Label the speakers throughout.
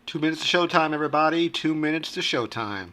Speaker 1: 2 minutes to showtime, everybody. 2 minutes to showtime.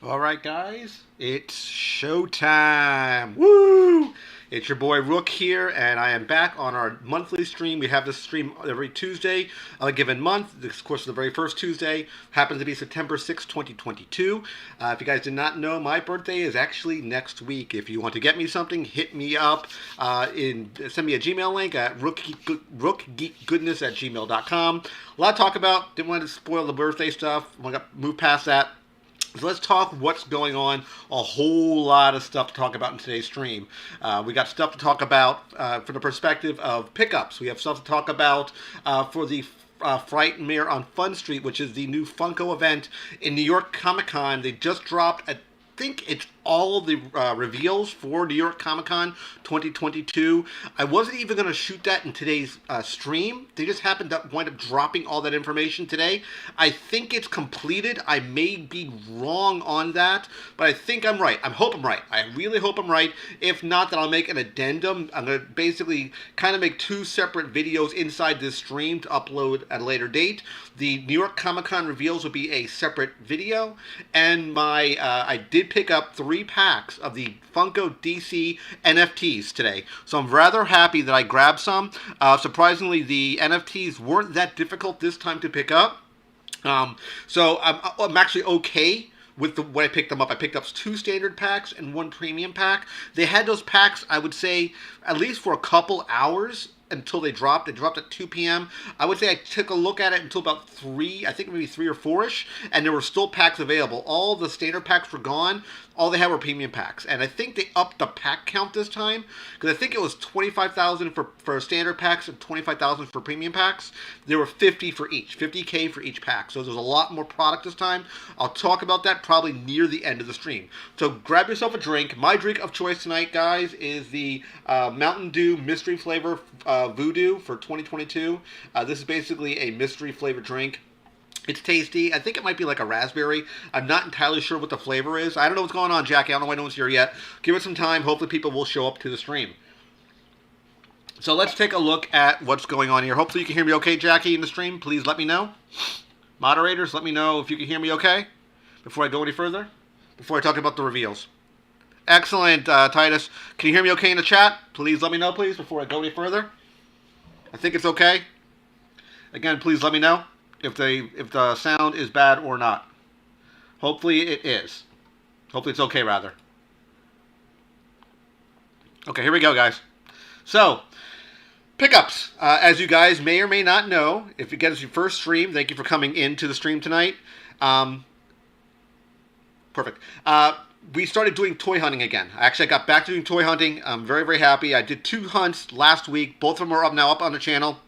Speaker 1: All right, guys, it's showtime. Woo! It's your boy Rook here, and I am back on our monthly stream. We have this stream every Tuesday of a given month. This, of course, the very first Tuesday happens to be September 6, 2022. If you guys did not know, my birthday is actually next week. If you want to get me something, hit me up. Send me a Gmail link at rookgeekgoodness@gmail.com. A lot to talk about. Didn't want to spoil the birthday stuff. Want to move past that. So let's talk what's going on. A whole lot of stuff to talk about in today's stream. We got stuff to talk about from the perspective of pickups. We have stuff to talk about for the Frightmare on Fun Street, which is the new Funko event in New York Comic Con. They just dropped, I think it's all of the reveals for New York Comic Con 2022. I wasn't even going to shoot that in today's stream. They just happened to wind up dropping all that information today. I think it's completed. I may be wrong on that, but I think I'm right. I hope I'm right. I really hope I'm right. If not, then I'll make an addendum. I'm going to basically kind of make two separate videos inside this stream to upload at a later date. The New York Comic Con reveals will be a separate video, and I did pick up 3 packs of the Funko DC NFTs today. So I'm rather happy that I grabbed some. Surprisingly, the NFTs weren't that difficult this time to pick up. So I'm actually okay with when I picked them up. I picked up 2 standard packs and 1 premium pack. They had those packs, I would say, at least for a couple hours until they dropped. They dropped at 2 p.m. I would say I took a look at it until about 3, I think maybe 3 or 4-ish, and there were still packs available. All the standard packs were gone. All they had were premium packs. And I think they upped the pack count this time, because I think it was 25,000 for standard packs and 25,000 for premium packs. There were 50 for each, 50K for each pack. So there's a lot more product this time. I'll talk about that probably near the end of the stream. So grab yourself a drink. My drink of choice tonight, guys, is the Mountain Dew mystery flavor Voodoo for 2022. This is basically a mystery flavored drink. It's tasty. I think it might be like a raspberry. I'm not entirely sure what the flavor is. I don't know what's going on, Jackie. I don't know why no one's here yet. Give it some time. Hopefully people will show up to the stream. So let's take a look at what's going on here. Hopefully you can hear me okay, Jackie, in the stream. Please let me know. Moderators, let me know if you can hear me okay before I go any further, before I talk about the reveals. Excellent, Titus. Can you hear me okay in the chat? Please let me know, please, before I go any further. I think it's okay. Again, please let me know if the sound is bad or not. Hopefully it is. Hopefully it's okay, rather. Okay, here we go, guys. So, pickups. As you guys may or may not know, if you get us your first stream, thank you for coming into the stream tonight. Perfect. We started doing toy hunting again. Actually, I got back to doing toy hunting. I'm very, very happy. I did 2 hunts last week. Both of them are up on the channel.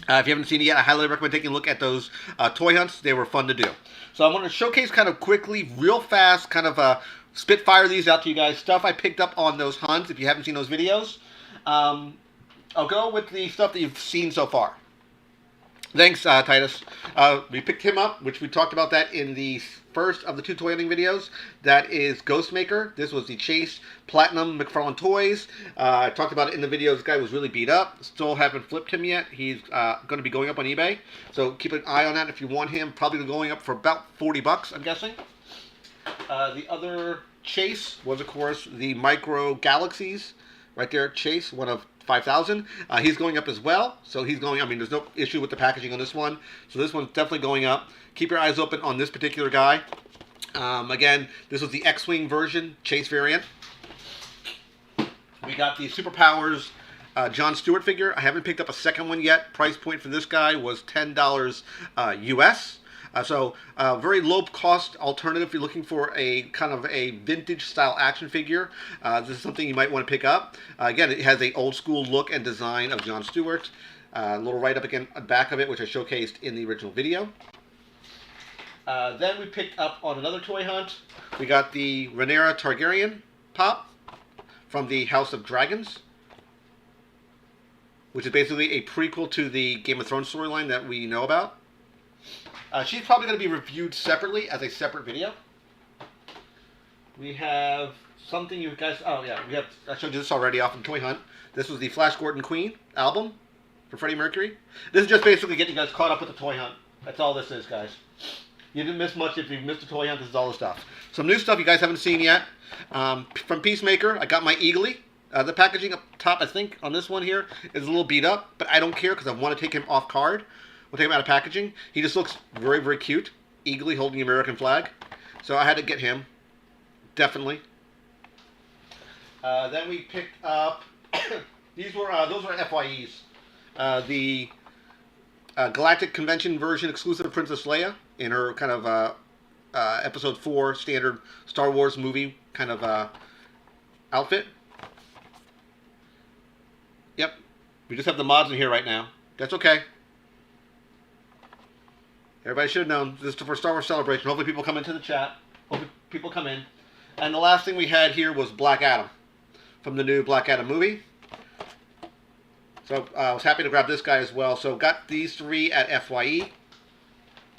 Speaker 1: If you haven't seen it yet, I highly recommend taking a look at those toy hunts. They were fun to do. So I'm going to showcase kind of quickly, real fast, kind of spitfire these out to you guys. Stuff I picked up on those hunts, if you haven't seen those videos. I'll go with the stuff that you've seen so far. Thanks, Titus. We picked him up, which we talked about that in the first of the 2 toy hunting videos. That is Ghostmaker. This was the Chase Platinum McFarlane Toys. I talked about it in the video. This guy was really beat up. Still haven't flipped him yet. He's going to be going up on eBay. So keep an eye on that if you want him. Probably going up for about 40 bucks, I'm guessing. The other Chase was, of course, the Micro Galaxies. Right there, Chase, one of 5,000. He's going up as well. So he's going, I mean, there's no issue with the packaging on this one. So this one's definitely going up. Keep your eyes open on this particular guy. Again, this was the X-Wing version, Chase variant. We got the Superpowers John Stewart figure. I haven't picked up a second one yet. Price point for this guy was $10 US. So very low cost alternative if you're looking for a kind of a vintage style action figure. This is something you might want to pick up. Again, it has a old school look and design of John Stewart. A little write up again on the back of it, which I showcased in the original video. Then we picked up on another toy hunt. We got the Rhaenyra Targaryen pop from the House of Dragons, which is basically a prequel to the Game of Thrones storyline that we know about. She's probably going to be reviewed separately as a separate video. We have something you guys... Oh, yeah. I showed you this already off in Toy Hunt. This was the Flash Gordon Queen album for Freddie Mercury. This is just basically getting you guys caught up with the Toy Hunt. That's all this is, guys. You didn't miss much if you missed the Toy Hunt. This is all the stuff. Some new stuff you guys haven't seen yet. From Peacemaker, I got my Eagly. The packaging up top, I think, on this one here is a little beat up, but I don't care because I want to take him off card. We'll take him out of packaging. He just looks very, very cute. Eagly holding the American flag. So I had to get him. Definitely. Then we picked up... those were FYEs. The Galactic Convention version exclusive of Princess Leia in her kind of Episode 4 standard Star Wars movie kind of outfit. Yep. We just have the mods in here right now. That's okay. Everybody should have known. This is for Star Wars Celebration. Hopefully people come into the chat. Hopefully people come in. And the last thing we had here was Black Adam from the new Black Adam movie. So I was happy to grab this guy as well. So got these 3 at FYE.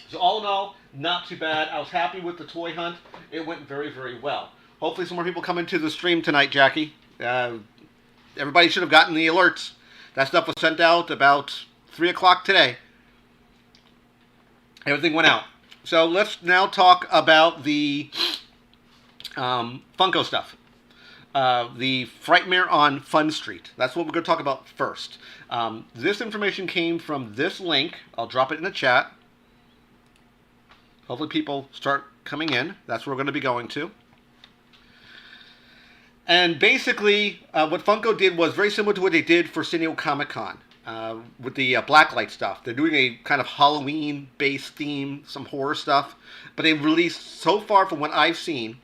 Speaker 1: So all in all, not too bad. I was happy with the toy hunt. It went very, very well. Hopefully some more people come into the stream tonight, Jackie. Everybody should have gotten the alerts. That stuff was sent out about 3 o'clock today. Everything went out. So let's now talk about the Funko stuff. The Frightmare on Fun Street. That's what we're going to talk about first. This information came from this link. I'll drop it in the chat. Hopefully people start coming in. That's where we're going to be going to. And basically, what Funko did was very similar to what they did for San Diego Comic-Con. With the blacklight stuff. They're doing a kind of Halloween-based theme, some horror stuff. But they've released, so far from what I've seen,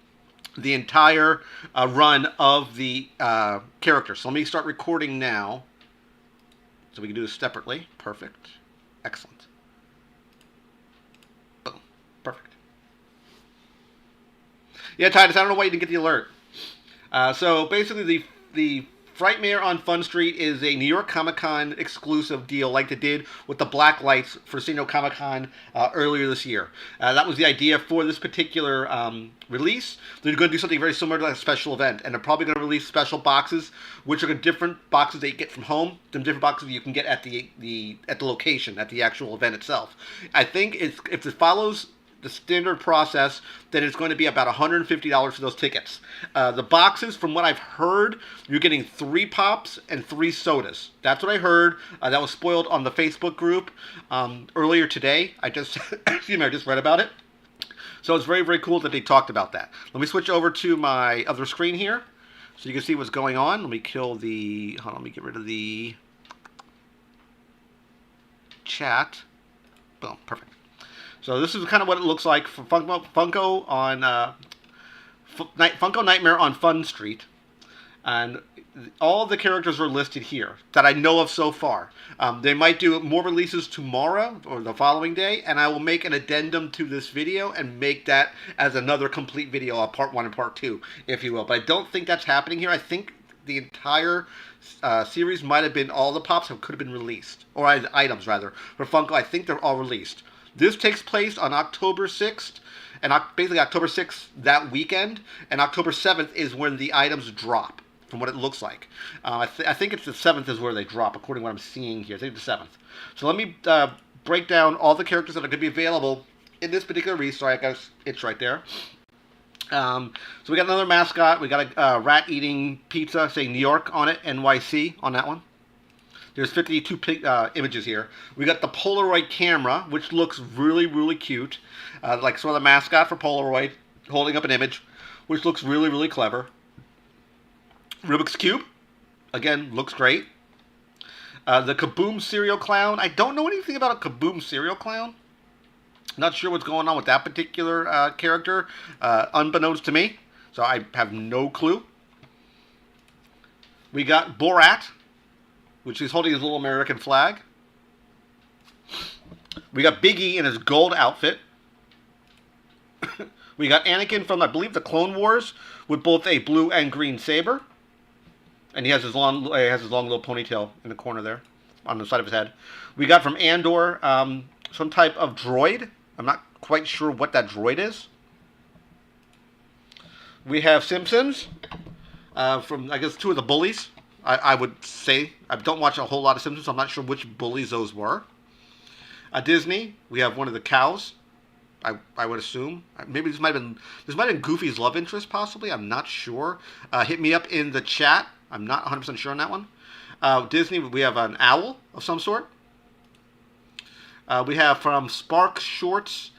Speaker 1: the entire run of the characters. So let me start recording now. So we can do this separately. Perfect. Excellent. Boom. Perfect. Yeah, Titus, I don't know why you didn't get the alert. So basically the Frightmare on Fun Street is a New York Comic Con exclusive deal like they did with the black lights for San Diego Comic Con earlier this year. That was the idea for this particular release. They're going to do something very similar to a special event, and they're probably going to release special boxes, which are different boxes that you get from home, than different boxes you can get at the location, at the actual event itself. I think if it follows the standard process, then it's going to be about $150 for those tickets. The boxes, from what I've heard, you're getting 3 pops and 3 sodas. That's what I heard. That was spoiled on the Facebook group earlier today. I just read about it. So it's very, very cool that they talked about that. Let me switch over to my other screen here so you can see what's going on. Let me hold on, let me get rid of the chat. Boom, perfect. So this is kind of what it looks like for Funko Nightmare on Fun Street, and all the characters are listed here that I know of so far. They might do more releases tomorrow or the following day, and I will make an addendum to this video and make that as another complete video, part 1 and part 2, if you will. But I don't think that's happening here. I think the entire series might have been, all the pops could have been released, or items rather, for Funko. I think they're all released. This takes place on October 6th, and basically October 6th that weekend, and October 7th is when the items drop, from what it looks like. I think it's the 7th is where they drop, according to what I'm seeing here. I think it's the 7th. So let me break down all the characters that are going to be available in this particular release. Sorry, I guess it's right there. So we got another mascot. We got a rat-eating pizza saying New York on it, NYC on that one. There's 52 images here. We got the Polaroid camera, which looks really, really cute. Like sort of the mascot for Polaroid, holding up an image, which looks really, really clever. Rubik's Cube, again, looks great. The Kaboom Cereal Clown. I don't know anything about a Kaboom Cereal Clown. Not sure what's going on with that particular character, unbeknownst to me. So I have no clue. We got Borat, which is holding his little American flag. We got Big E in his gold outfit. We got Anakin from, I believe, the Clone Wars, with both a blue and green saber. And he has his long little ponytail in the corner there, on the side of his head. We got from Andor some type of droid. I'm not quite sure what that droid is. We have Simpsons from, I guess, 2 of the bullies. I would say. I don't watch a whole lot of Simpsons, so I'm not sure which bullies those were. Disney, we have one of the cows. I would assume. Maybe this might have been Goofy's love interest, possibly. I'm not sure. Hit me up in the chat. I'm not 100% sure on that one. Disney, we have an owl of some sort. We have from Spark Shorts,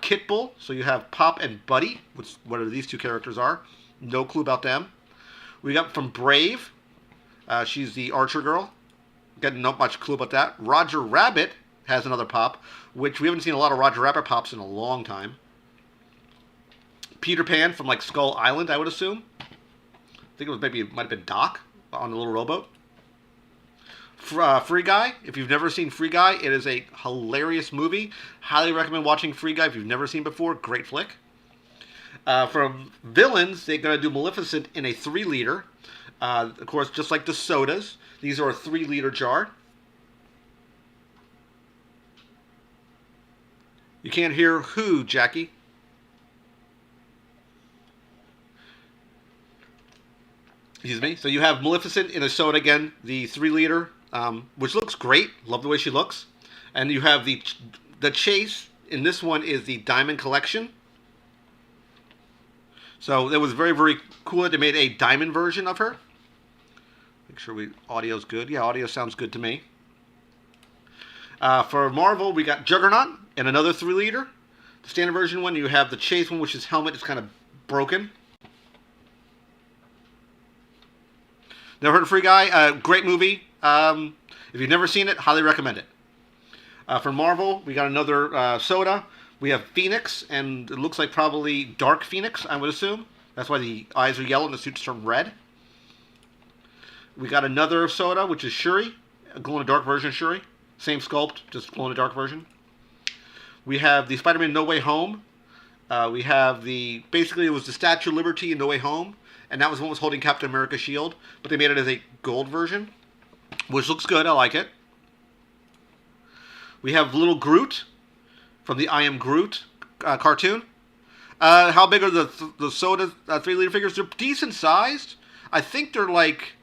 Speaker 1: Kit Bull. So you have Pop and Buddy, which whatever these 2 characters are. No clue about them. We got from Brave. She's the Archer girl. Got not much clue about that. Roger Rabbit has another pop, which we haven't seen a lot of Roger Rabbit pops in a long time. Peter Pan from like Skull Island, I would assume. I think it might have been Doc on the little rowboat. Free Guy. If you've never seen Free Guy, it is a hilarious movie. Highly recommend watching Free Guy if you've never seen before. Great flick. From Villains, they're going to do Maleficent in a 3-liter. Of course, just like the sodas, these are a 3-liter jar. You can't hear who, Jackie? Excuse me. So you have Maleficent in a soda again, the 3-liter, which looks great. Love the way she looks. And you have the Chase. In this one is the Diamond Collection. So it was very, very cool that they made a diamond version of her. Make sure audio's good. Yeah, audio sounds good to me. For Marvel, we got Juggernaut and another 3-liter. The standard version one, you have the Chase one, which his helmet is kind of broken. Never heard of Free Guy? Great movie. If you've never seen it, highly recommend it. For Marvel, we got another soda. We have Phoenix, and it looks like probably Dark Phoenix, I would assume. That's why the eyes are yellow and the suits turn red. We got another soda, which is Shuri, a glow-in-the-dark version of Shuri. Same sculpt, just glow-in-the-dark version. We have the Spider-Man No Way Home. We have basically it was the Statue of Liberty in No Way Home. and that was one was holding Captain America's shield, but they made it as a gold version, which looks good. I like it. We have little Groot from the I Am Groot cartoon. How big are the soda 3-liter figures? They're decent sized. I think they're like,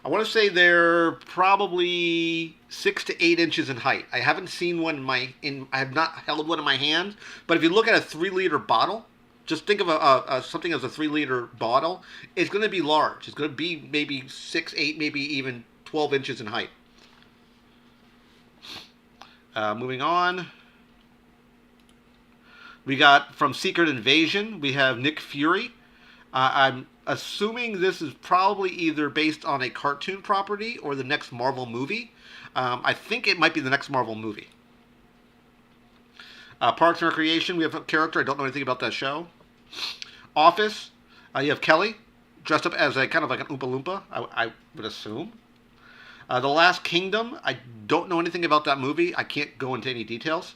Speaker 1: I want to say they're probably 6 to 8 inches in height. I haven't seen one I have not held one in my hand. But if you look at a 3-liter bottle, just think of something as a 3-liter bottle. It's going to be large. It's going to be maybe 6, 8, maybe even 12 inches in height. Moving on. We got from Secret Invasion, we have Nick Fury. I'm assuming this is probably either based on a cartoon property or the next Marvel movie. I think it might be the next Marvel movie. Parks and Recreation, we have a character. I don't know anything about that show. Office, you have Kelly, dressed up as a kind of like an Oompa Loompa, I would assume. The Last Kingdom, I don't know anything about that movie. I can't go into any details.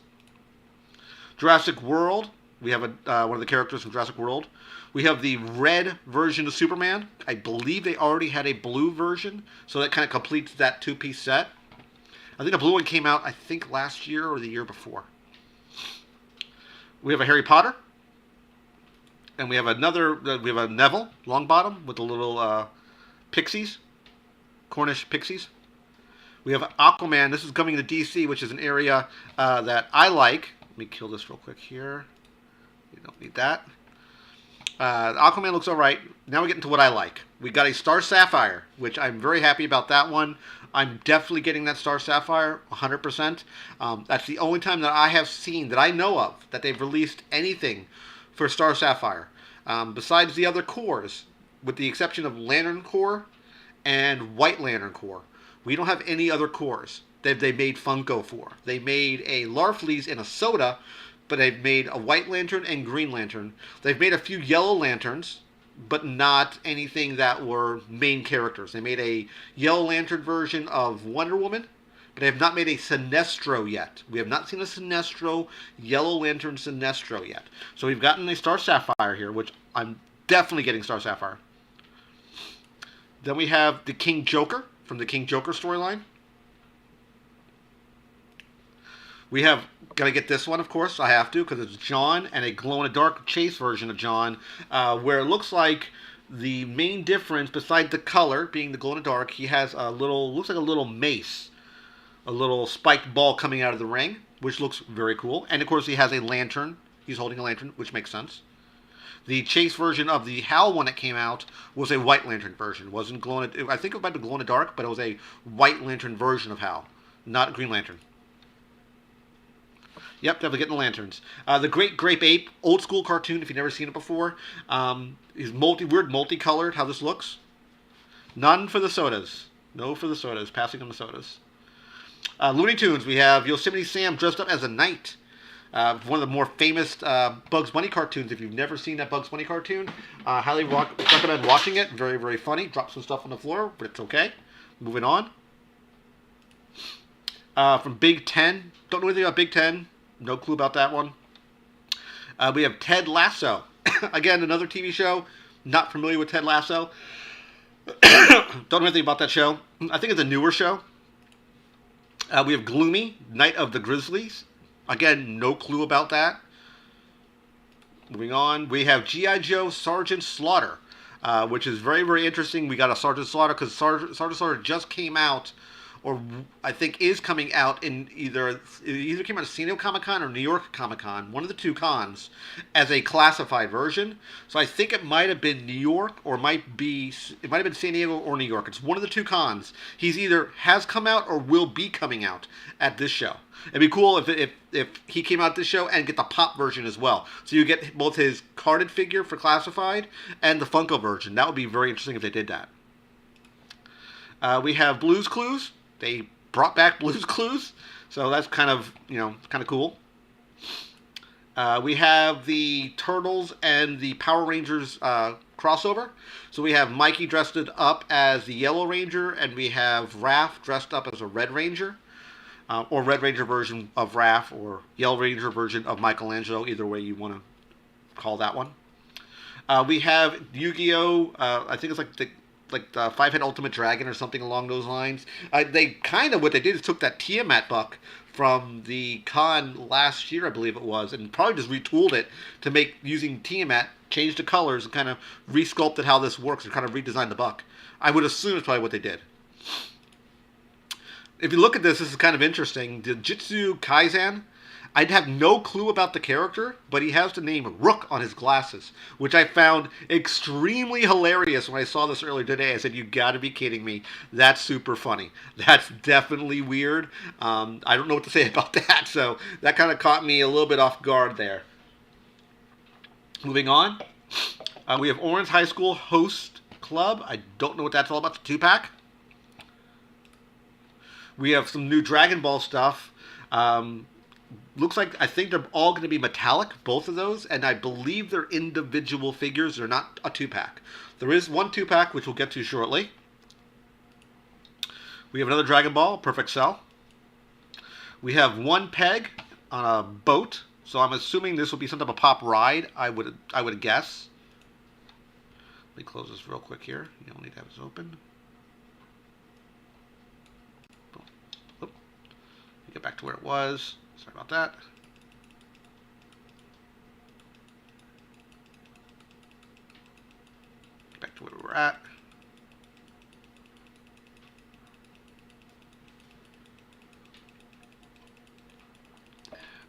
Speaker 1: Jurassic World, we have one of the characters from Jurassic World. We have the red version of Superman. I believe they already had a blue version, so that kind of completes that 2-piece set. I think the blue one came out, I think, last year or the year before. We have a Harry Potter. And we have a Neville Longbottom with the little pixies, Cornish pixies. We have Aquaman. This is coming to DC, which is an area that I like. Let me kill this real quick here. You don't need that. Aquaman looks all right. Now we get into what I like. We got a Star Sapphire, which I'm very happy about that one. I'm definitely getting that Star Sapphire, 100%. That's the only time that I have seen, that I know of, that they've released anything for Star Sapphire. Besides the other cores, with the exception of Lantern Core and White Lantern Core. We don't have any other cores that they made Funko for. They made a Larfleeze in a soda, but they've made a White Lantern and Green Lantern. They've made a few Yellow Lanterns, but not anything that were main characters. They made a Yellow Lantern version of Wonder Woman, but they have not made a Sinestro yet. We have not seen a Sinestro, Yellow Lantern Sinestro yet. So we've gotten a Star Sapphire here, which I'm definitely getting Star Sapphire. Then we have the King Joker from the King Joker storyline. We have got to get this one, of course. I have to, because it's John and a glow-in-the-dark Chase version of John, where it looks like the main difference, besides the color being the glow-in-the-dark, he has a little, looks like a little mace, a little spiked ball coming out of the ring, which looks very cool. And of course, he has a lantern. He's holding a lantern, which makes sense. The Chase version of the HAL one that came out was a White Lantern version. It wasn't glowing. I think it might be glow in the dark, but it was a White Lantern version of HAL, not Green Lantern. Yep, definitely getting the lanterns. The Great Grape Ape, old school cartoon. If you've never seen it before, is weird multicolored. How this looks. None for the sodas. No for the sodas. Passing on the sodas. Looney Tunes. We have Yosemite Sam dressed up as a knight. One of the more famous Bugs Bunny cartoons. If you've never seen that Bugs Bunny cartoon, highly recommend watching it. Very, very funny. Drop some stuff on the floor, but it's okay. Moving on. From Big Ten. Don't know anything about Big Ten. No clue about that one. We have Ted Lasso. Again, another TV show. Not familiar with Ted Lasso. Don't know anything about that show. I think it's a newer show. We have Gloomy, Night of the Grizzlies. Again, no clue about that. Moving on, we have G.I. Joe Sergeant Slaughter, which is very, very interesting. We got a Sergeant Slaughter because Sergeant Slaughter just came out, or I think is coming out in it either came out at San Diego Comic-Con or New York Comic-Con, one of the two cons, as a classified version. So I think it might have been New York, or it might have been San Diego or New York. It's one of the two cons. He's either has come out or will be coming out at this show. It'd be cool if he came out this show and get the pop version as well. So you get both his carded figure for classified and the Funko version. That would be very interesting if they did that. We have Blue's Clues. They brought back Blue's Clues, so that's kind of cool. We have the Turtles and the Power Rangers crossover. So we have Mikey dressed up as the Yellow Ranger, and we have Raph dressed up as a Red Ranger. Or Red Ranger version of Raph, or Yellow Ranger version of Michelangelo, either way you want to call that one. We have Yu-Gi-Oh! I think it's like the Five-Head Ultimate Dragon or something along those lines. They kind of, what they did is took that Tiamat buck from the con last year, I believe it was, and probably just retooled it to make, using Tiamat, changed the colors and kind of resculpted how this works and kind of redesigned the buck. I would assume it's probably what they did. If you look at this is kind of interesting. The Jitsu Kaizan, I'd have no clue about the character, but he has the name Rook on his glasses, which I found extremely hilarious when I saw this earlier today. I said, you gotta be kidding me. That's super funny. That's definitely weird. I don't know what to say about that, so that kind of caught me a little bit off guard there. Moving on, we have Orange High School Host Club. I don't know what that's all about, the 2-pack. We have some new Dragon Ball stuff. Looks like, I think they're all going to be metallic, both of those, and I believe they're individual figures. They're not a 2-pack. There is one 2-pack, which we'll get to shortly. We have another Dragon Ball, Perfect Cell. We have one Peg on a boat, so I'm assuming this will be some type of pop ride, I would guess. Let me close this real quick here. You don't need to have this open. Boom. Get back to where it was. Sorry about that. Get back to where we were at.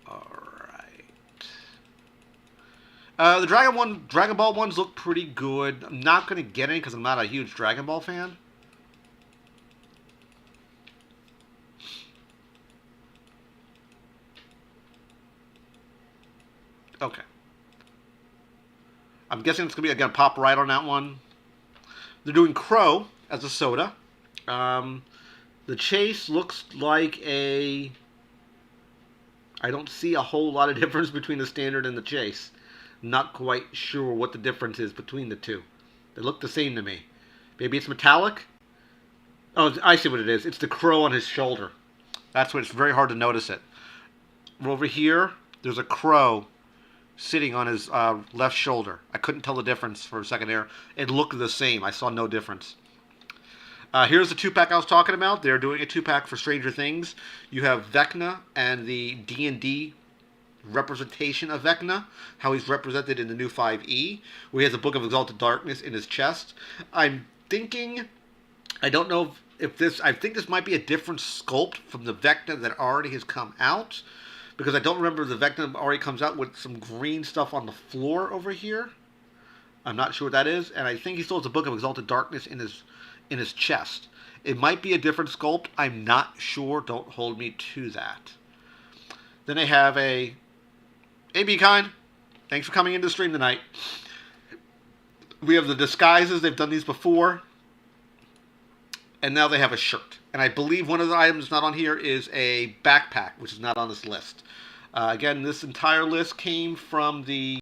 Speaker 1: All right. The Dragon Ball ones look pretty good. I'm not going to get any because I'm not a huge Dragon Ball fan. Okay. I'm guessing it's going to be, again, pop right on that one. They're doing Crow as a soda. The Chase looks like a... I don't see a whole lot of difference between the Standard and the Chase. Not quite sure what the difference is between the two. They look the same to me. Maybe it's metallic? Oh, I see what it is. It's the crow on his shoulder. That's what it's very hard to notice it. Over here, there's a crow sitting on his left shoulder. I couldn't tell the difference for a second there. It looked the same. I saw no difference. Here's the 2-pack I was talking about. They're doing a 2-pack for Stranger Things. You have Vecna and the D&D representation of Vecna, how he's represented in the new 5e, where he has a Book of Exalted Darkness in his chest. I'm thinking, I don't know if this, I think this might be a different sculpt from the Vecna that already has come out, because I don't remember the Vecna already comes out with some green stuff on the floor over here. I'm not sure what that is, and I think he still has a Book of Exalted Darkness in his chest. It might be a different sculpt. I'm not sure. Don't hold me to that. Then they have a... Hey, Be Kind. Thanks for coming into the stream tonight. We have the disguises. They've done these before. And now they have a shirt. And I believe one of the items not on here is a backpack, which is not on this list. Again, this entire list came from the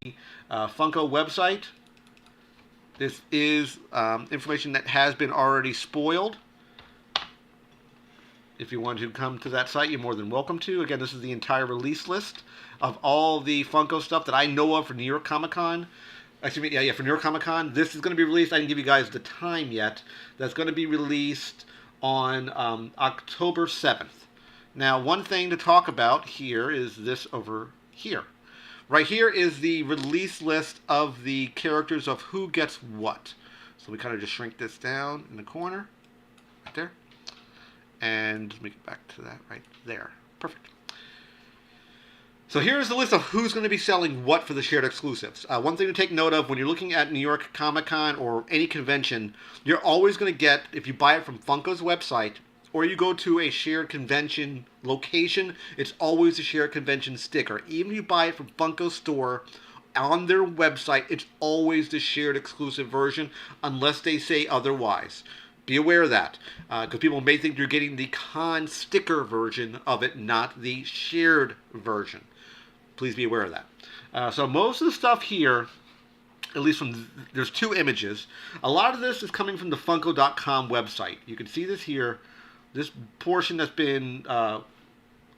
Speaker 1: Funko website. This is information that has been already spoiled. If you want to come to that site, you're more than welcome to. Again, this is the entire release list of all the Funko stuff that I know of for New York Comic Con. Actually, yeah, for New York Comic Con. This is going to be released. I didn't give you guys the time yet. That's going to be released on October 7th. Now, one thing to talk about here is this over here. Right here is the release list of the characters of who gets what. So we kind of just shrink this down in the corner, right there. And let me get back to that right there. Perfect. So here's the list of who's going to be selling what for the shared exclusives. One thing to take note of when you're looking at New York Comic Con or any convention, you're always going to get, if you buy it from Funko's website, or you go to a shared convention location, it's always a shared convention sticker. Even if you buy it from Funko store on their website, it's always the shared exclusive version, unless they say otherwise. Be aware of that, because people may think you're getting the con sticker version of it, not the shared version. Please be aware of that. So most of the stuff here, at least from, there's two images. A lot of this is coming from the Funko.com website. You can see this here. This portion that's been kind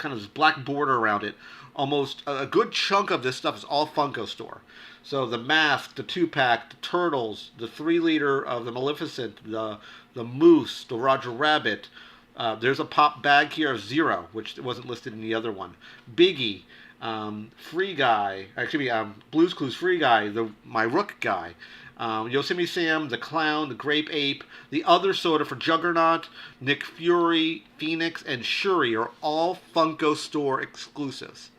Speaker 1: of this black border around it almost a good chunk of this stuff is all Funko store. So the Mask, the 2-pack, the Turtles, the 3-liter of the Maleficent, the Moose, the Roger Rabbit. There's a pop bag here of Zero, which wasn't listed in the other one. Biggie, Free Guy, actually Blue's Clues Free Guy, my Rook guy. Yosemite Sam, the Clown, the Grape Ape, the other soda for Juggernaut, Nick Fury, Phoenix, and Shuri are all Funko store exclusives.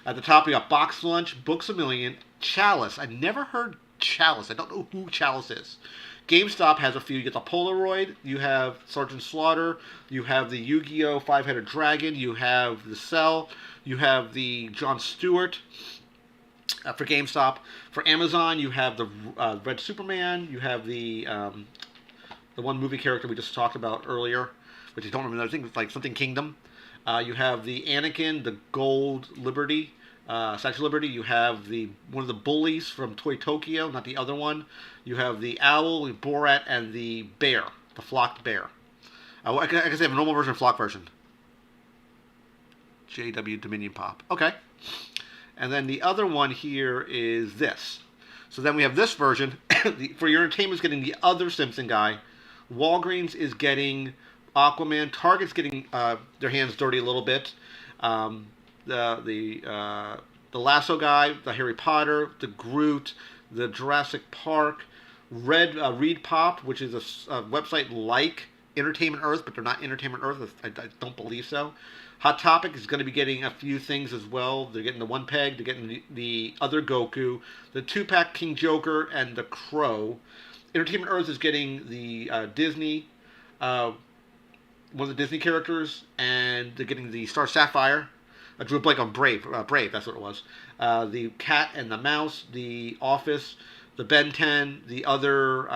Speaker 1: At the top, we got Box Lunch, Books A Million, Chalice. I never heard Chalice. I don't know who Chalice is. GameStop has a few. You get the Polaroid, you have Sergeant Slaughter, you have the Yu-Gi-Oh! 5-headed dragon, you have the Cell, you have the Jon Stewart for GameStop. For Amazon, you have the Red Superman, you have the one movie character we just talked about earlier, which I don't remember. I think it's like something Kingdom. You have the Anakin, the Gold Liberty, Statue of Liberty. You have one of the bullies from Toy Tokyo, not the other one. You have the owl, the Borat, and the bear, the flocked bear. I guess they have a normal version and flock version. JW Dominion Pop. Okay. And then the other one here is this. So then we have this version. For your entertainment, is getting the other Simpson guy. Walgreens is getting Aquaman. Target's getting their hands dirty a little bit. The Lasso guy, the Harry Potter, the Groot, the Jurassic Park, Read Pop, which is a website like Entertainment Earth, but they're not Entertainment Earth. I don't believe so. Hot Topic is going to be getting a few things as well. They're getting the One Peg, they're getting the other Goku, the 2-pack King Joker, and the Crow. Entertainment Earth is getting the Disney, one of the Disney characters, and they're getting the Star Sapphire. I drew a blank on Brave. Brave, that's what it was. The Cat and the Mouse, the Office, the Ben 10, the other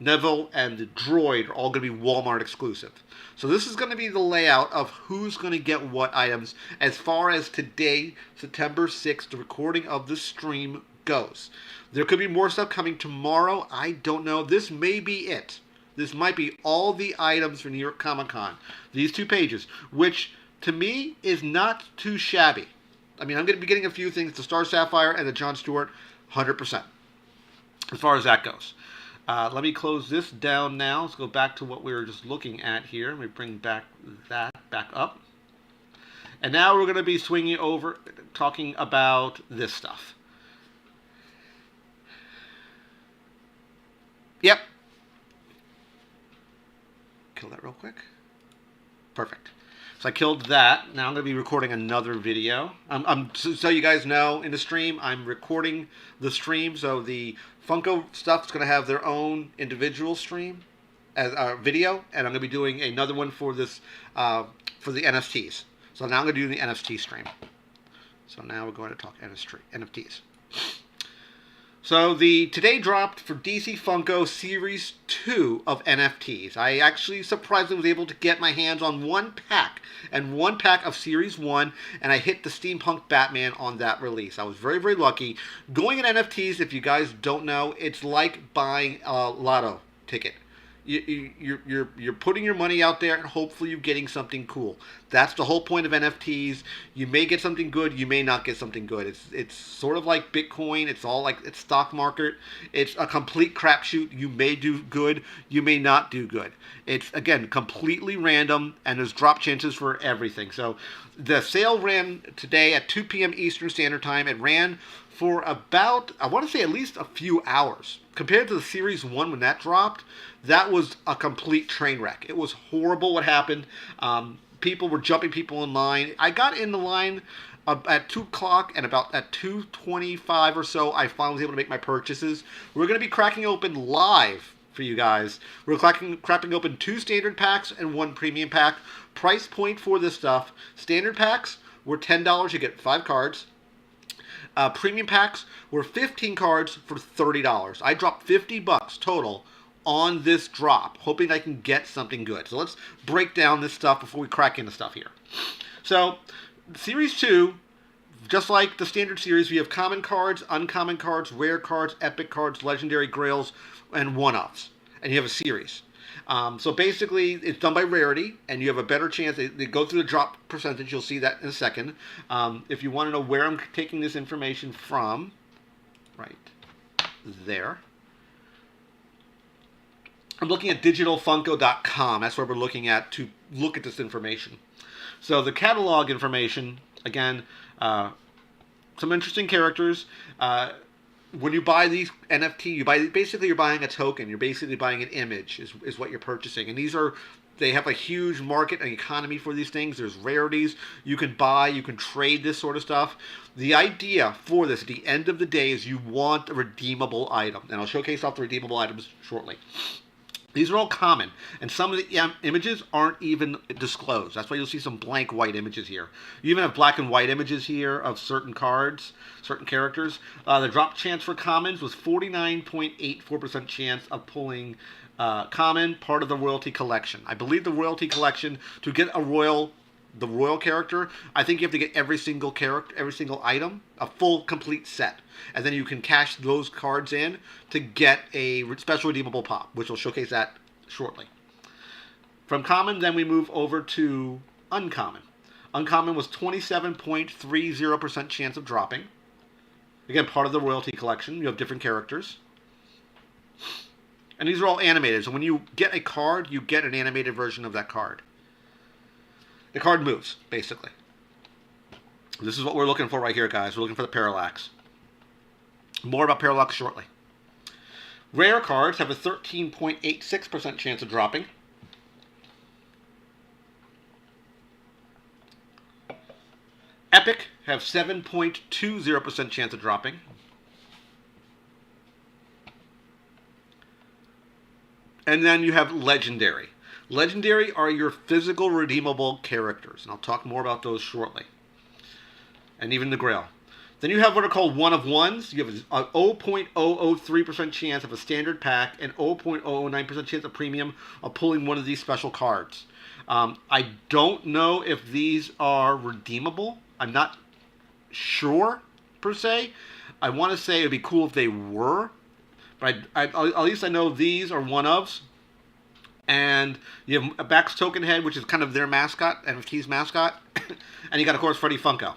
Speaker 1: Neville, and the Droid are all going to be Walmart exclusive. So this is going to be the layout of who's going to get what items as far as today, September 6th, the recording of the stream goes. There could be more stuff coming tomorrow. I don't know. This may be it. This might be all the items for New York Comic Con. These 2 pages, which to me is not too shabby. I mean, I'm going to be getting a few things, the Star Sapphire and the Jon Stewart, 100%, as far as that goes. Let me close this down now. Let's go back to what we were just looking at here. Let me bring that back up. And now we're going to be swinging over, talking about this stuff. Yep. Kill that real quick. Perfect. So I killed that. Now I'm going to be recording another video. So you guys know, in the stream, I'm recording the stream. So the Funko stuff is going to have their own individual stream as video, and I'm going to be doing another one for this for the NFTs. So now I'm going to do the NFT stream. So now we're going to talk NFTs. So today dropped for DC Funko Series 2 of NFTs. I actually surprisingly was able to get my hands on one pack of Series 1, and I hit the Steampunk Batman on that release. I was very, very lucky. Going in NFTs, if you guys don't know, it's like buying a lotto ticket. You're putting your money out there and hopefully you're getting something cool. That's the whole point of NFTs. You may get something good, you may not get something good. It's sort of like Bitcoin. It's all like it's stock market. It's a complete crapshoot. You may do good, you may not do good. It's again completely random, and there's drop chances for everything. So the sale ran today at 2 p.m. Eastern Standard Time. It ran for about, I want to say, at least a few hours. Compared to the Series 1 when that dropped, that was a complete train wreck. It was horrible what happened. People were jumping people in line. I got in the line at 2 o'clock, and about at 2:25 or so, I finally was able to make my purchases. We're going to be cracking open live for you guys. We're cracking open 2 standard packs and 1 premium pack. Price point for this stuff, standard packs were $10. You get 5 cards. Premium packs were 15 cards for $30. I dropped $50 total on this drop, hoping I can get something good. So let's break down this stuff before we crack into stuff here. So, Series 2, just like the standard series, we have common cards, uncommon cards, rare cards, epic cards, legendary grails, and one-offs. And you have a series. So basically, it's done by rarity, and you have a better chance. They go through the drop percentage. You'll see that in a second. If you want to know where I'm taking this information from, right there. I'm looking at digitalfunko.com. That's where we're looking at to look at this information. So the catalog information, again, some interesting characters. When you buy these NFT, you're buying a token. You're basically buying an image is what you're purchasing. And they have a huge market and economy for these things. There's rarities. You can buy, you can trade this sort of stuff. The idea for this at the end of the day is you want a redeemable item. And I'll showcase off the redeemable items shortly. These are all common, and some of the images aren't even disclosed. That's why you'll see some blank white images here. You even have black and white images here of certain cards, certain characters. The drop chance for commons was 49.84% chance of pulling common, part of the royalty collection. I believe the royalty collection, to get the royal character, I think you have to get every single character, every single item, a full complete set. And then you can cash those cards in to get a special redeemable pop, which will showcase that shortly. From common, then we move over to uncommon. Uncommon was 27.30% chance of dropping. Again, part of the royalty collection. You have different characters. And these are all animated. So when you get a card, you get an animated version of that card. The card moves, basically. This is what we're looking for right here, guys. We're looking for the parallax. More about parallax shortly. Rare cards have a 13.86% chance of dropping. Epic have 7.20% chance of dropping. And then you have Legendary. Legendary are your physical redeemable characters, and I'll talk more about those shortly. And even the Grail. Then you have what are called one of ones. You have a 0.003% chance of a standard pack and 0.009% chance of premium of pulling one of these special cards. I don't know if these are redeemable. I'm not sure, per se. I want to say it would be cool if they were. But at least I know these are one-ofs. And you have a Bax Token Head, which is kind of their mascot, NFT's mascot. And you got, of course, Freddy Funko,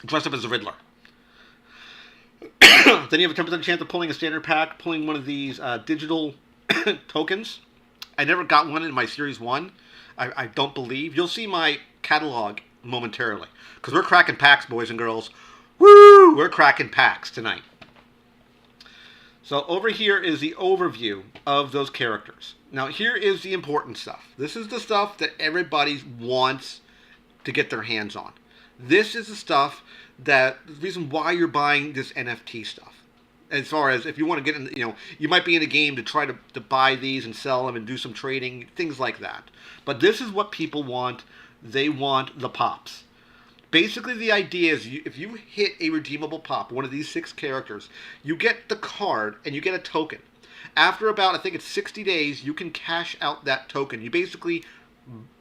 Speaker 1: dressed up as the Riddler. Then you have a 10% chance of pulling a standard pack, pulling one of these digital tokens. I never got one in my Series 1. I don't believe. You'll see my catalog momentarily. Because we're cracking packs, boys and girls. Woo! We're cracking packs tonight. So over here is the overview of those characters. Now here is the important stuff. This is the stuff that everybody wants to get their hands on. This is the stuff the reason why you're buying this NFT stuff. As far as if you want to get in, you might be in a game to try to buy these and sell them and do some trading, things like that. But this is what people want. They want the pops. Basically, the idea is if you hit a redeemable pop, one of these 6 characters, you get the card and you get a token. After about, I think it's 60 days, you can cash out that token. You basically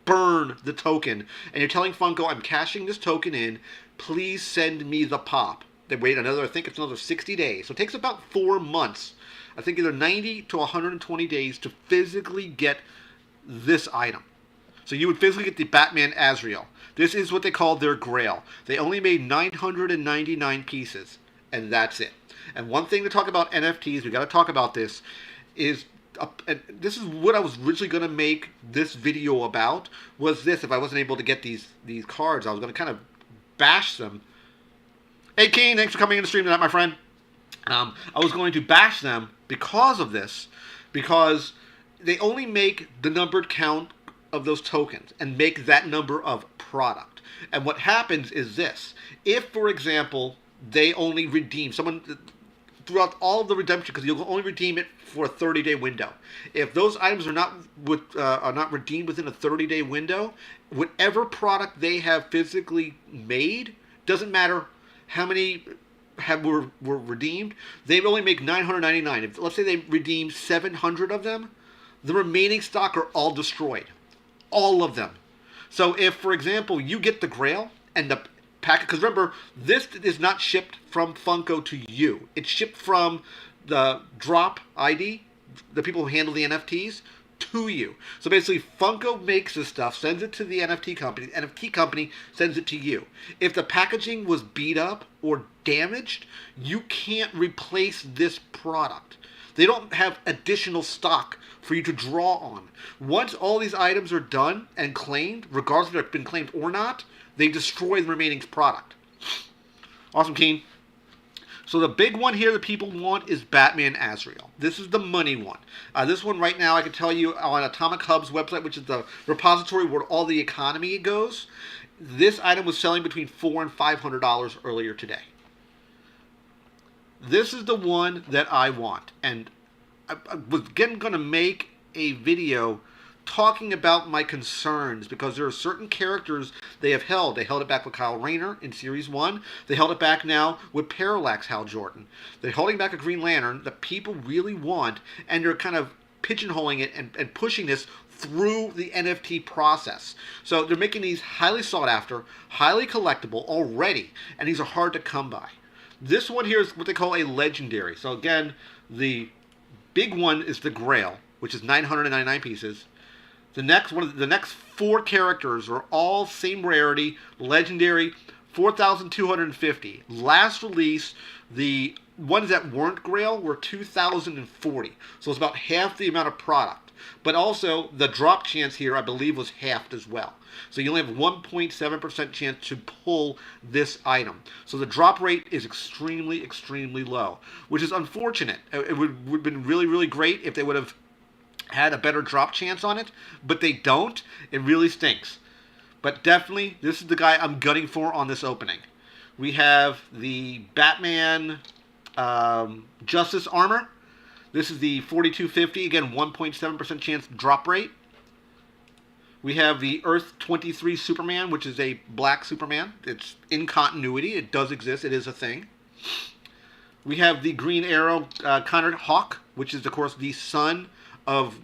Speaker 1: burn the token, and you're telling Funko, I'm cashing this token in, please send me the pop. They wait I think it's another 60 days. So it takes about 4 months. I think either 90 to 120 days to physically get this item. So you would physically get the Batman Azrael. This is what they call their Grail. They only made 999 pieces, and that's it. And one thing to talk about NFTs, we got to talk about this, is and this is what I was originally going to make this video about, was this. If I wasn't able to get these cards, I was going to kind of bash them. Hey, Keen, thanks for coming in the stream tonight, my friend. I was going to bash them because of this, because they only make the numbered count of those tokens and make that number of product. And what happens is this. If, for example, they only redeem someone throughout all of the redemption, because you'll only redeem it for a 30-day window. If those items are not redeemed within a 30-day window, whatever product they have physically made, doesn't matter how many were redeemed, they only make 999. If, let's say they redeem 700 of them, the remaining stock are all destroyed. All of them. So if, for example, you get the Grail and the packet, because remember, this is not shipped from Funko to you. It's shipped from the drop ID, the people who handle the NFTs, to you. So basically, Funko makes this stuff, sends it to the NFT company. The NFT company sends it to you. If the packaging was beat up or damaged, you can't replace this product. They don't have additional stock for you to draw on. Once all these items are done and claimed, regardless if they've been claimed or not, they destroy the remaining product. Awesome, Keen. So the big one here that people want is Batman Azrael. This is the money one. This one right now, I can tell you on Atomic Hub's website, which is the repository where all the economy goes, this item was selling between $400 and $500 earlier today. This is the one that I want. And I was again going to make a video talking about my concerns because there are certain characters they have held. They held it back with Kyle Rayner in Series 1. They held it back now with Parallax Hal Jordan. They're holding back a Green Lantern that people really want, and they're kind of pigeonholing it and pushing this through the NFT process. So they're making these highly sought after, highly collectible already, and these are hard to come by. This one here is what they call a legendary. So again, the big one is the Grail, which is 999 pieces. The next 4 characters are all same rarity, legendary, 4,250. Last release, the ones that weren't Grail were 2,040. So it's about half the amount of product. But also, the drop chance here, I believe, was halved as well. So you only have 1.7% chance to pull this item. So the drop rate is extremely, extremely low, which is unfortunate. It would have been really, really great if they would have had a better drop chance on it, but they don't. It really stinks. But definitely, this is the guy I'm gunning for on this opening. We have the Batman Justice Armor. This is the 4250, again, 1.7% chance drop rate. We have the Earth 23 Superman, which is a black Superman. It's in continuity. It does exist. It is a thing. We have the Green Arrow Connor Hawk, which is, of course, the son of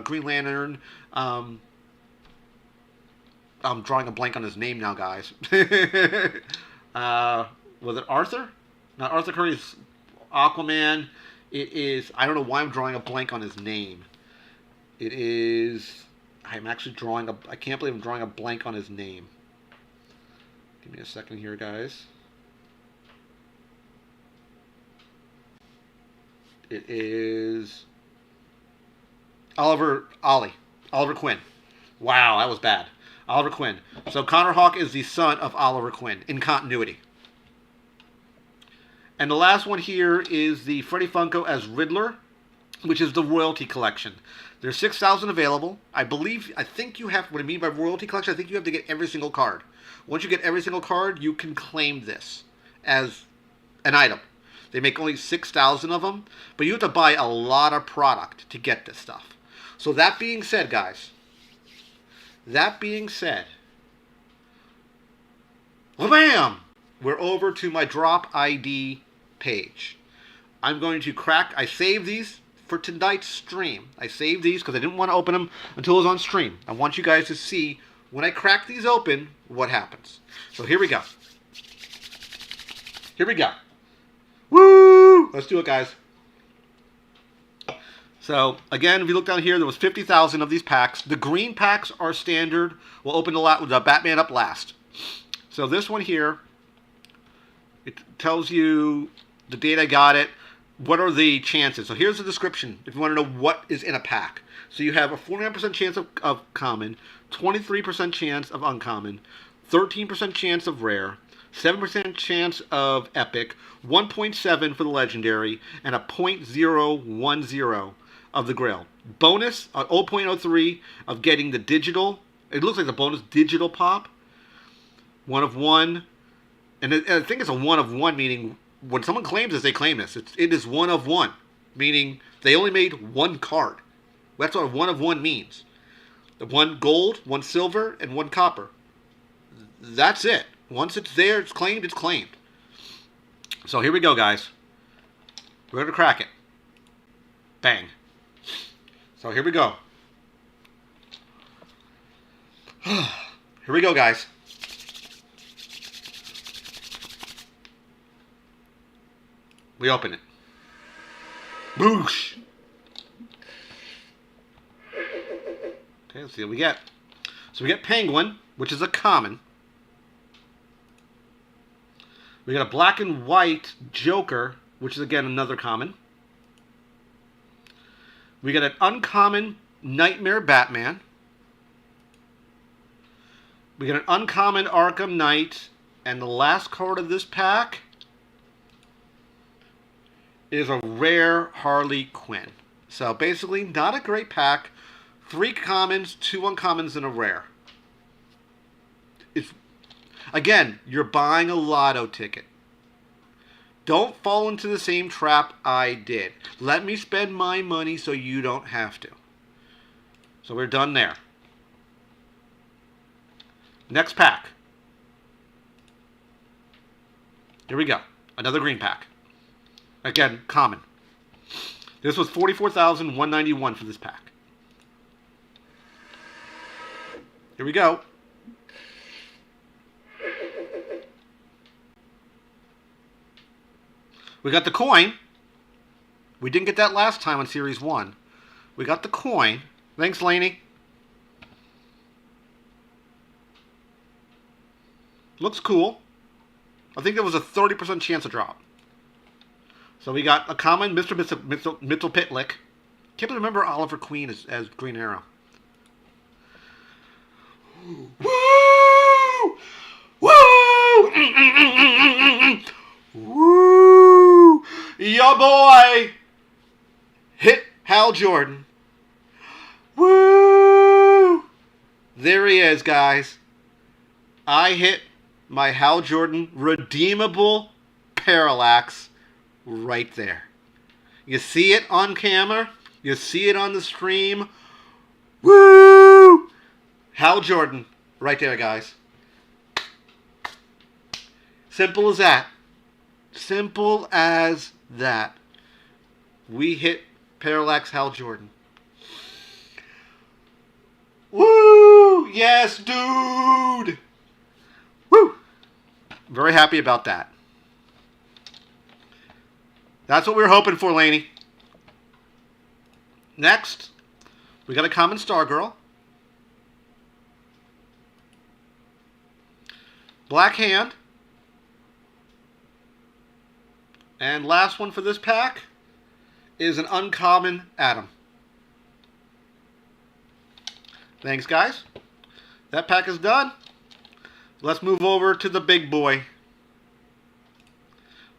Speaker 1: Green Lantern. I'm drawing a blank on his name now, guys. Was it Arthur? Not Arthur Curry's Aquaman. It is, I don't know why I'm drawing a blank on his name. It is, I'm actually drawing a, I can't believe I'm drawing a blank on his name. Give me a second here, guys. It is Oliver Queen. Wow, that was bad. Oliver Queen. So Connor Hawk is the son of Oliver Queen in continuity. And the last one here is the Freddy Funko as Riddler, which is the royalty collection. There's 6,000 available. I think you have, what I mean by royalty collection, I think you have to get every single card. Once you get every single card, you can claim this as an item. They make only 6,000 of them, but you have to buy a lot of product to get this stuff. So that being said, guys, bam! We're over to my drop ID page. I'm going to crack, I saved these for tonight's stream. I saved these because I didn't want to open them until it was on stream. I want you guys to see, when I crack these open, what happens. So here we go. Here we go. Woo! Let's do it, guys. So, again, if you look down here, there was 50,000 of these packs. The green packs are standard. We'll open the Batman up last. So this one here, it tells you the date I got it. What are the chances? So here's the description if you want to know what is in a pack. So you have a 49% chance of common, 23% chance of uncommon, 13% chance of rare, 7% chance of epic, 1.7 for the legendary, and a 0.010 of the grail. Bonus, 0.03 of getting the digital. It looks like the bonus digital pop. 1 of 1. And I think it's a 1 of 1, meaning when someone claims this, they claim this. It is 1 of 1, meaning they only made 1 card. That's what 1 of 1 means. 1 gold, 1 silver, and 1 copper. That's it. Once it's there, it's claimed, it's claimed. So here we go, guys. We're going to crack it. Bang. So here we go. Here we go, guys. We open it. Boosh. Okay, let's see what we get. So we get Penguin, which is a common. We got a black and white Joker, which is again another common. We got an uncommon Nightmare Batman. We got an uncommon Arkham Knight. And the last card of this pack is a rare Harley Quinn. So basically, not a great pack. 3 commons, 2 uncommons, and a rare. It's, again, you're buying a lotto ticket. Don't fall into the same trap I did. Let me spend my money so you don't have to. So we're done there. Next pack. Here we go. Another green pack. Again, common. This was $44,191 for this pack. Here we go. We got the coin. We didn't get that last time on Series 1. We got the coin. Thanks, Laney. Looks cool. I think there was a 30% chance of drop. So we got a common Mr. Mitchell Pitlick. Can't remember Oliver Queen as Green Arrow. Woo! Woo! Woo! Your boy hit Hal Jordan. Woo! There he is, guys. I hit my Hal Jordan redeemable parallax right there. You see it on camera. You see it on the stream. Woo! Hal Jordan right there, guys. Simple as that. Simple as that. We hit parallax Hal Jordan. Woo! Yes, dude! Woo! Very happy about that. That's what we were hoping for, Laney. Next, we got a common Stargirl. Black Hand. And last one for this pack is an uncommon Atom. Thanks, guys. That pack is done. Let's move over to the big boy.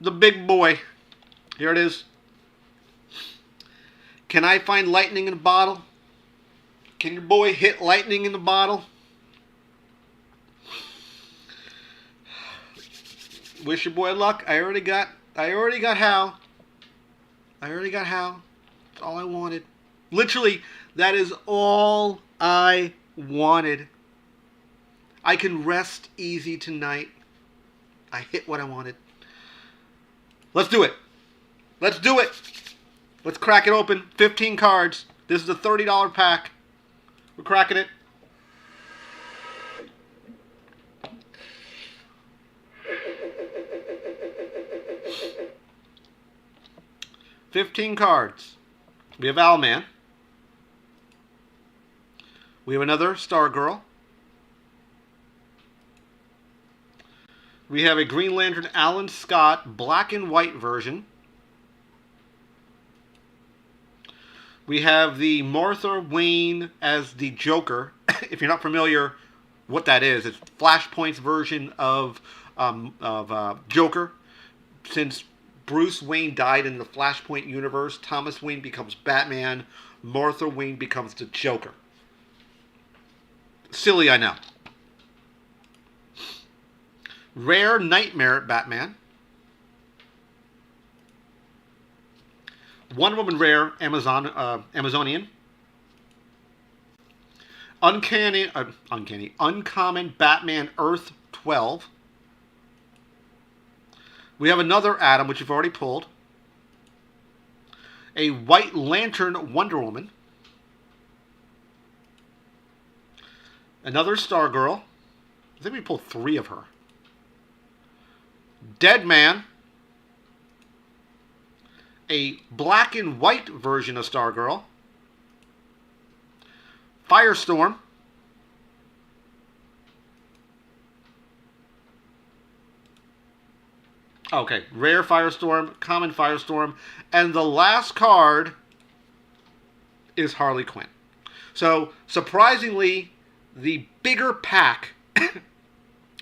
Speaker 1: The big boy. Here it is. Can I find lightning in a bottle? Can your boy hit lightning in the bottle? Wish your boy luck. I already got Hal. That's all I wanted. Literally, that is all I wanted. I can rest easy tonight. I hit what I wanted. Let's do it. Let's do it. Let's crack it open. 15 cards. This is a $30 pack. We're cracking it. $15 cards. We have Owlman. We have another Stargirl. We have a Green Lantern Alan Scott black and white version. We have the Martha Wayne as the Joker. If you're not familiar what that is, it's Flashpoint's version of Joker. Since Bruce Wayne died in the Flashpoint universe, Thomas Wayne becomes Batman, Martha Wayne becomes the Joker. Silly, I know. Rare Nightmare Batman. Wonder Woman Rare Amazonian. Uncommon Batman Earth 12. We have another Atom, which you've already pulled. A White Lantern Wonder Woman. Another Stargirl. I think we pulled 3 of her. Dead Man. A black and white version of Stargirl. Firestorm. Okay, rare Firestorm, common Firestorm, and the last card is Harley Quinn. So, surprisingly, the bigger pack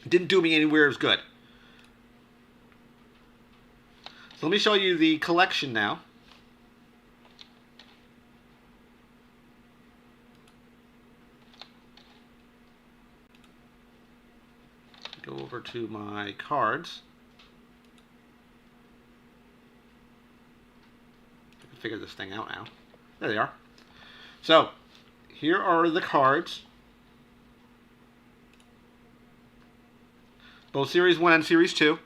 Speaker 1: didn't do me anywhere as good. So let me show you the collection now. Go over to my cards. I can figure this thing out now. There they are. So, here are the cards. Both Series 1 and Series 2.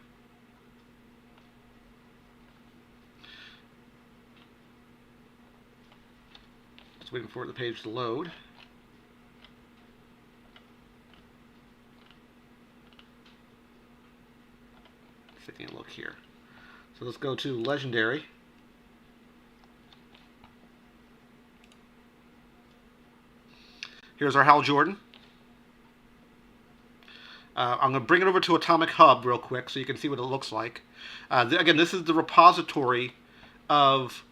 Speaker 1: Just waiting for the page to load. Taking a look here. So let's go to Legendary. Here's our Hal Jordan. I'm going to bring it over to Atomic Hub real quick so you can see what it looks like. Again, this is the repository of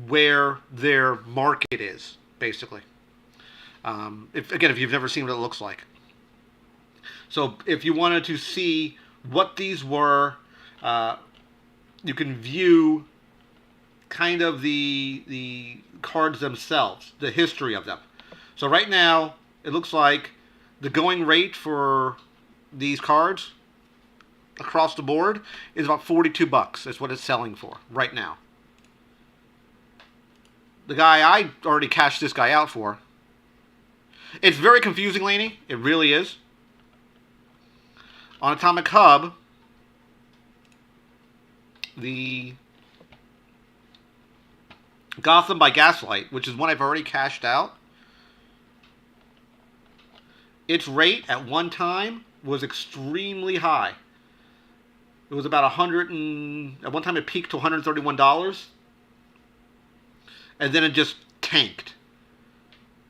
Speaker 1: where their market is, basically. If you've never seen what it looks like. So if you wanted to see what these were, you can view kind of the cards themselves, the history of them. So right now, it looks like the going rate for these cards across the board is about $42. That's what it's selling for right now. The guy I already cashed this guy out for. It's very confusing, Laney. It really is. On Atomic Hub, the Gotham by Gaslight, which is one I've already cashed out, its rate at one time was extremely high. It was about at one time it peaked to $131, and then it just tanked.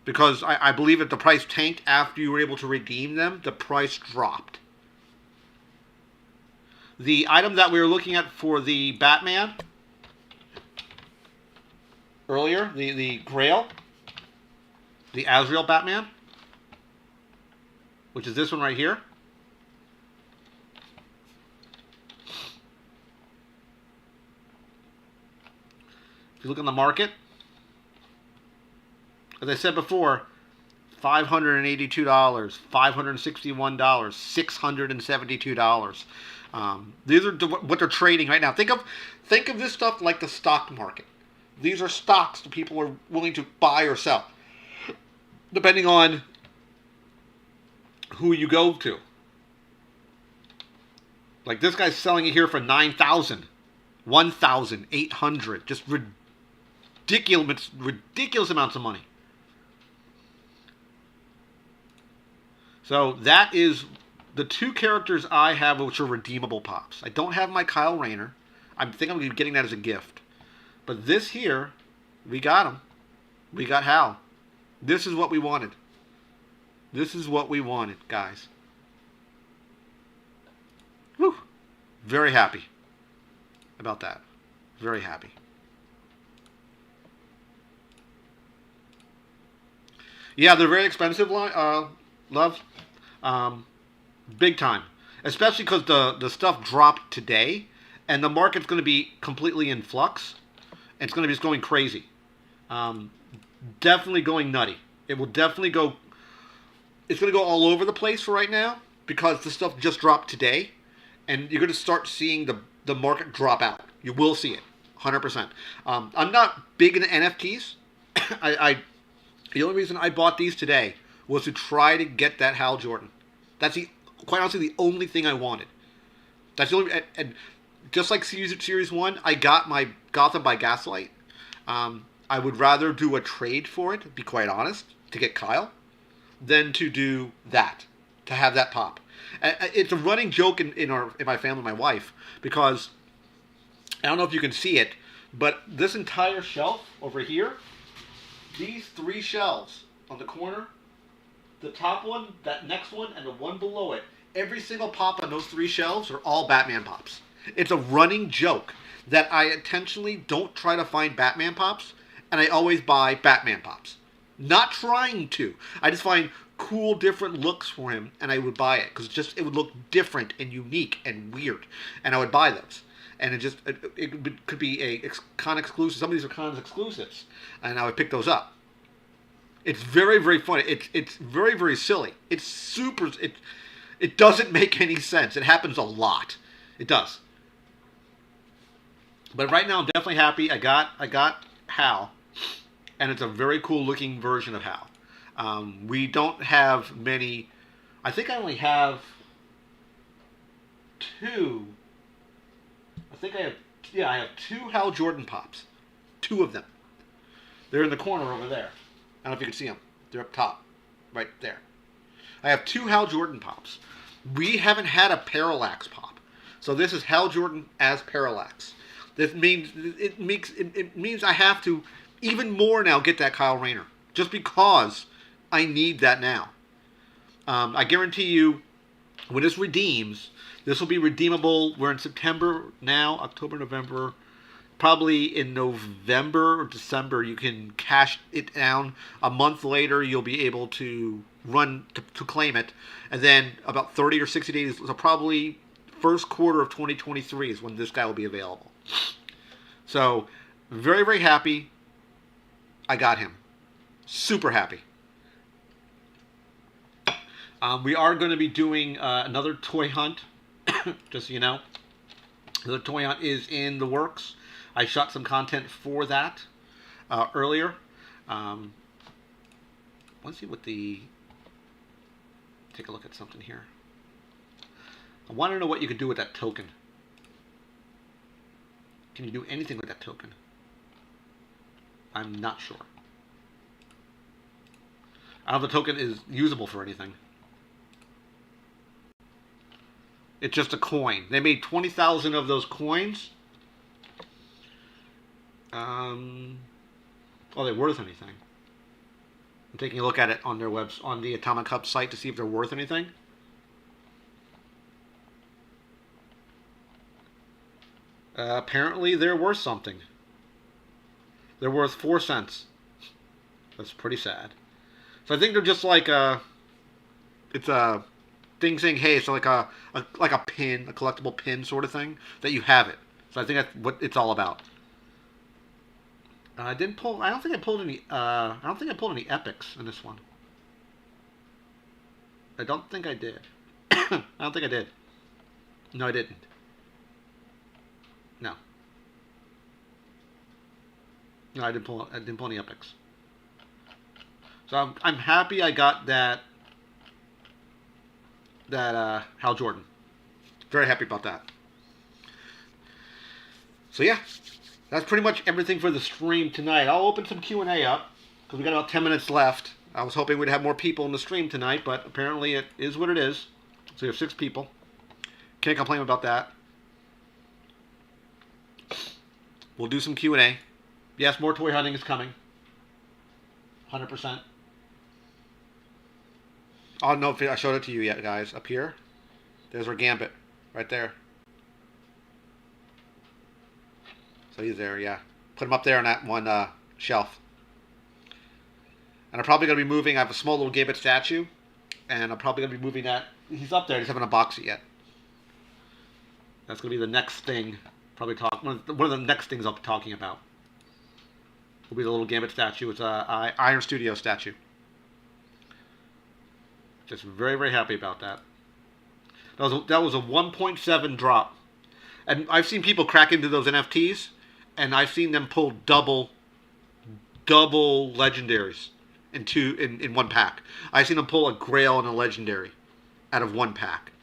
Speaker 1: Because I believe if the price tanked after you were able to redeem them, the price dropped. The item that we were looking at for the Batman earlier, the Grail, the Azrael Batman, which is this one right here. If you look on the market, as I said before, $582, $561, $672. These are what they're trading right now. Think of this stuff like the stock market. These are stocks that people are willing to buy or sell, depending on who you go to. Like this guy's selling it here for $9,000, $1,800, just ridiculous amounts of money. So that is the two characters I have which are redeemable pops. I don't have my Kyle Rayner. I think I'm going to be getting that as a gift. But this here, we got him. We got Hal. This is what we wanted. This is what we wanted, guys. Woo! Very happy about that. Very happy. Yeah, they're very expensive, Love. Big time. Especially because the stuff dropped today, and the market's going to be completely in flux. And it's going to be just going crazy. Definitely going nutty. It will definitely go... It's going to go all over the place for right now, because the stuff just dropped today, and you're going to start seeing the market drop out. You will see it, 100%. I'm not big into NFTs. The only reason I bought these today was to try to get that Hal Jordan. That's quite honestly the only thing I wanted. That's the only, and just like Series 1, I got my Gotham by Gaslight. I would rather do a trade for it, to be quite honest, to get Kyle, than to do that, to have that pop. It's a running joke in my family, my wife, because I don't know if you can see it, but this entire shelf over here, these three shelves on the corner the top one, that next one, and the one below it, every single pop on those 3 shelves are all Batman pops. It's a running joke that I intentionally don't try to find Batman pops, and I always buy Batman pops. Not trying to. I just find cool, different looks for him, and I would buy it because it would look different and unique and weird, and I would buy those. And it could be a con exclusive. Some of these are cons exclusives, and I would pick those up. It's very, very funny. It's very, very silly. It's super. It doesn't make any sense. It happens a lot. It does. But right now, I'm definitely happy. I got Hal, and it's a very cool looking version of Hal. We don't have many. I think I only have 2. I have 2 Hal Jordan pops. 2 of them. They're in the corner over there. I don't know if you can see them. They're up top. Right there. I have 2 Hal Jordan pops. We haven't had a Parallax pop. So this is Hal Jordan as Parallax. This means it means I have to even more now get that Kyle Rayner. Just because I need that now. I guarantee you, when this redeems, this will be redeemable. We're in September now, October, November. Probably in November or December, you can cash it down. A month later, you'll be able to run to claim it. And then about 30 or 60 days, so probably first quarter of 2023 is when this guy will be available. So, very, very happy I got him. Super happy. We are going to be doing another toy hunt, just so you know. The toy hunt is in the works. I shot some content for that earlier. Let's see what take a look at something here. I want to know what you could do with that token. Can you do anything with that token? I'm not sure. I don't know if the token is usable for anything. It's just a coin. They made 20,000 of those coins. Are they worth anything? I'm taking a look at it on their on the Atomic Hub site to see if they're worth anything. Apparently, they're worth something. They're worth 4 cents. That's pretty sad. So I think they're just like it's a thing saying, hey, it's like a pin, a collectible pin sort of thing that you have it. So I think that's what it's all about. I didn't pull. I don't think I pulled any. I don't think I pulled any epics in this one. I don't think I did. I don't think I did. No, I didn't. No. No, I didn't pull. I didn't pull any epics. So I'm happy I got that Hal Jordan. Very happy about that. So yeah, that's pretty much everything for the stream tonight. I'll open some Q&A up because we got about 10 minutes left. I was hoping we'd have more people in the stream tonight, but apparently it is what it is. So we have 6 people. Can't complain about that. We'll do some Q&A. Yes, more toy hunting is coming. 100%. I don't know if I showed it to you yet, guys. Up here, there's our Gambit, right there. So he's there, yeah. Put him up there on that one shelf. And I'm probably going to be moving. I have a small little Gambit statue, and I'm probably going to be moving that. He's up there. I just haven't unboxed it yet. That's going to be the next thing. Probably one of the next things I'll be talking about. Will be the little Gambit statue. It's a Iron Studio statue. Just very, very happy about that. That was a 1.7 drop. And I've seen people crack into those NFTs, and I've seen them pull double legendaries in one pack. I've seen them pull a Grail and a legendary out of one pack.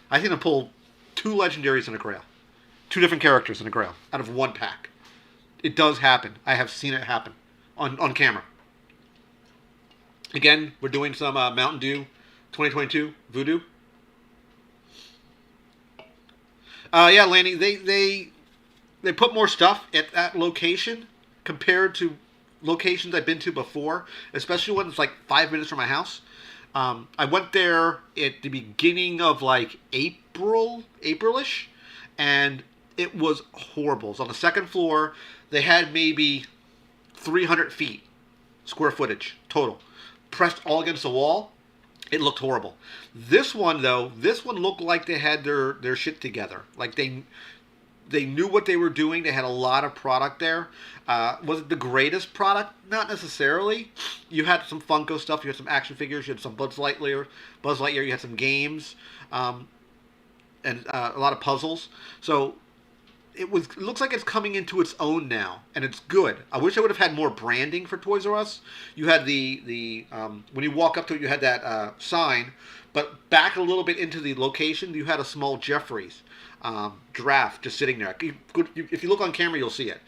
Speaker 1: I've seen them pull 2 legendaries and a Grail. 2 different characters in a Grail out of one pack. It does happen. I have seen it happen on camera. Again, we're doing some Mountain Dew 2022 Voodoo. Yeah, Lanny, they put more stuff at that location compared to locations I've been to before, especially when it's like 5 minutes from my house. I went there at the beginning of like Aprilish, and it was horrible. So on the second floor, they had maybe 300 feet square footage total, pressed all against the wall. It looked horrible. This one though, this one looked like they had their shit together. Like they knew what they were doing. They had a lot of product there. Was it the greatest product? Not necessarily. You had some Funko stuff. You had some action figures. You had some Buzz Lightyear. You had some games, and a lot of puzzles. So it looks like it's coming into its own now, and it's good. I wish I would have had more branding for Toys R Us. You had the when you walk up to it, you had that sign, but back a little bit into the location, you had a small Jeffries giraffe just sitting there. If you look on camera, you'll see it.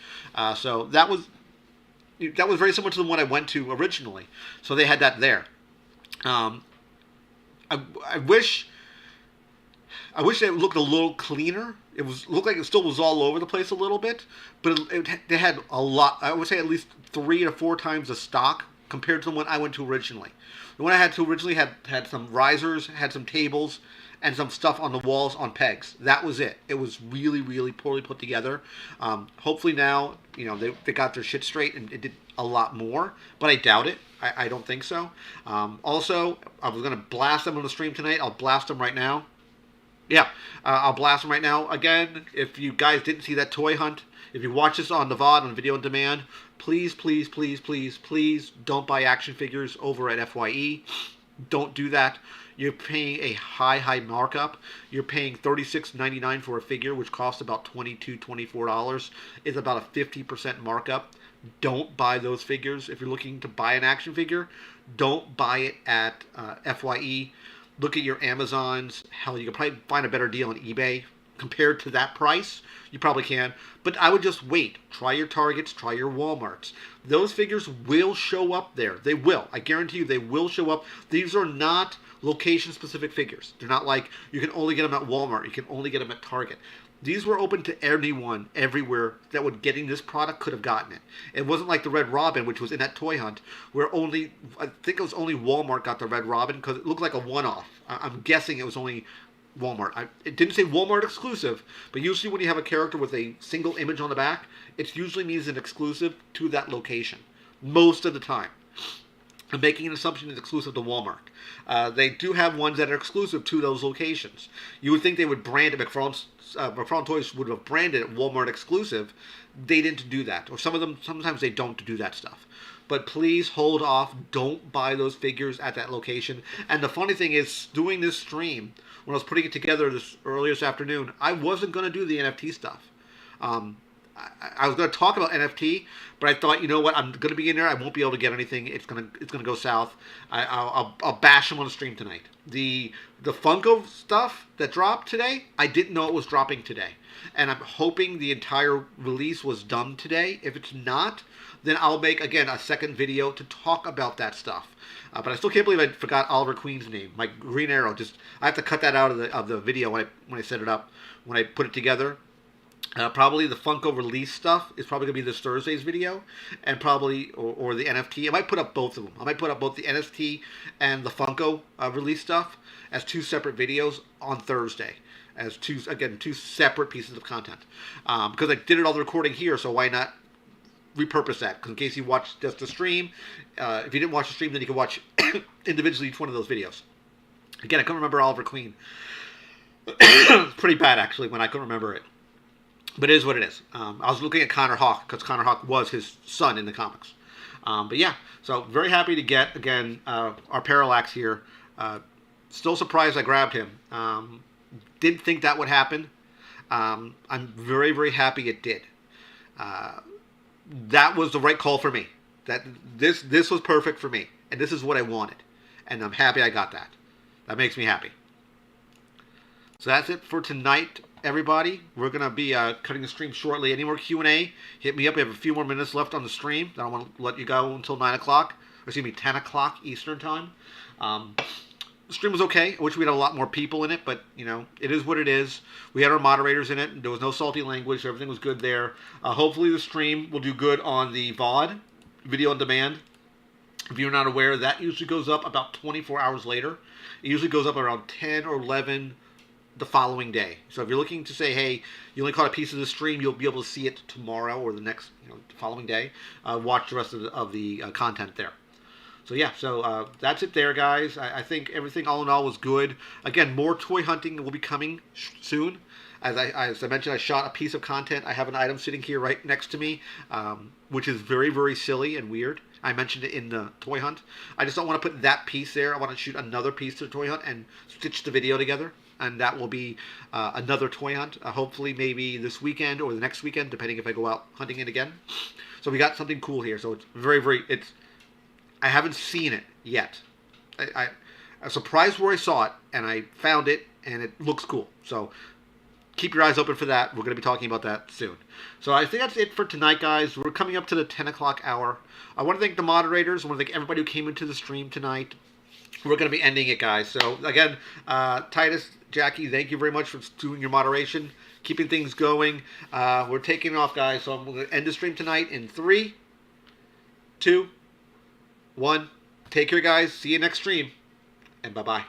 Speaker 1: So that was very similar to the one I went to originally. So they had that there. I wish it looked a little cleaner. Looked like it still was all over the place a little bit, but they had a lot. I would say at least 3 to 4 times the stock compared to the one I went to originally. The one I had to originally had some risers, had some tables, and some stuff on the walls on pegs. That was it. It was really, really poorly put together. Hopefully now, they got their shit straight and it did a lot more, but I doubt it. I don't think so. Also, I was going to blast them on the stream tonight. I'll blast them right now. Yeah, I'll blast them right now. Again, if you guys didn't see that toy hunt, if you watch this on the VOD, on video on demand, please, please, please, please, please don't buy action figures over at FYE. Don't do that. You're paying a high markup. You're paying $36.99 for a figure, which costs about $22, $24. It's about a 50% markup. Don't buy those figures. If you're looking to buy an action figure, don't buy it at FYE. Look at your Amazons. Hell, you can probably find a better deal on eBay compared to that price. You probably can. But I would just wait. Try your Targets. Try your Walmarts. Those figures will show up there. They will. I guarantee you they will show up. These are not location-specific figures. They're not like you can only get them at Walmart. You can only get them at Target. These were open to anyone, everywhere, that would getting this product could have gotten it. It wasn't like the Red Robin, which was in that toy hunt, where I think it was only Walmart got the Red Robin, because it looked like a one-off. I'm guessing it was only Walmart. It didn't say Walmart exclusive, but usually when you have a character with a single image on the back, it usually means an exclusive to that location, most of the time. I'm making an assumption it's exclusive to Walmart. They do have ones that are exclusive to those locations. You would think they would brand it. McFarlane Toys would have branded it Walmart exclusive. They didn't do that. Or some of them, sometimes they don't do that stuff. But please hold off. Don't buy those figures at that location. And the funny thing is, doing this stream, when I was putting it together earlier this afternoon, I wasn't going to do the NFT stuff. I was going to talk about NFT, but I thought, you know what, I'm going to be in there. I won't be able to get anything. It's going to go south. I'll bash them on the stream tonight. The Funko stuff that dropped today, I didn't know it was dropping today, and I'm hoping the entire release was done today. If it's not, then I'll make again a second video to talk about that stuff. But I still can't believe I forgot Oliver Queen's name. My Green Arrow. I have to cut that out of the video when I set it up, when I put it together. Probably the Funko release stuff is probably going to be this Thursday's video, and probably, or the NFT. I might put up both of them. I might put up both the NFT and the Funko release stuff as 2 separate videos on Thursday, as two separate pieces of content. Because I did it all the recording here, so why not repurpose that? Because in case you watched just the stream, if you didn't watch the stream, then you can watch individually each one of those videos. Again, I couldn't remember Oliver Queen. Pretty bad, actually, when I couldn't remember it. But it is what it is. I was looking at Connor Hawk, because Connor Hawk was his son in the comics. But yeah, so very happy to get, again, our Parallax here. Still surprised I grabbed him. Didn't think that would happen. I'm very, very happy it did. That was the right call for me. This was perfect for me. And this is what I wanted. And I'm happy I got that. That makes me happy. So that's it for tonight, everybody. We're going to be cutting the stream shortly. Any more Q&A, hit me up. We have a few more minutes left on the stream. I don't want to let you go until 9 o'clock. Excuse me, 10 o'clock Eastern time. The stream was okay. I wish we had a lot more people in it, but, it is what it is. We had our moderators in it. There was no salty language. Everything was good there. Hopefully the stream will do good on the VOD, video on demand. If you're not aware, that usually goes up about 24 hours later. It usually goes up around 10 or 11 the following day. So if you're looking to say, hey, you only caught a piece of the stream, you'll be able to see it tomorrow or the next, the following day. Watch the rest of the content there. So yeah, so that's it there, guys. I think everything all in all was good. Again, more toy hunting will be coming soon. As I mentioned, I shot a piece of content. I have an item sitting here right next to me, which is very, very silly and weird. I mentioned it in the toy hunt. I just don't want to put that piece there. I want to shoot another piece to the toy hunt and stitch the video together. And that will be another toy hunt. Hopefully maybe this weekend or the next weekend, depending if I go out hunting it again. So we got something cool here. So it's very, very, I haven't seen it yet. I was surprised where I saw it, and I found it, and it looks cool. So keep your eyes open for that. We're going to be talking about that soon. So I think that's it for tonight, guys. We're coming up to the 10 o'clock hour. I want to thank the moderators. I want to thank everybody who came into the stream tonight. We're going to be ending it, guys. So again, Titus, Jackie, thank you very much for doing your moderation, keeping things going. We're taking off, guys. So I'm going to end the stream tonight in 3, 2, 1. Take care, guys. See you next stream, and bye-bye.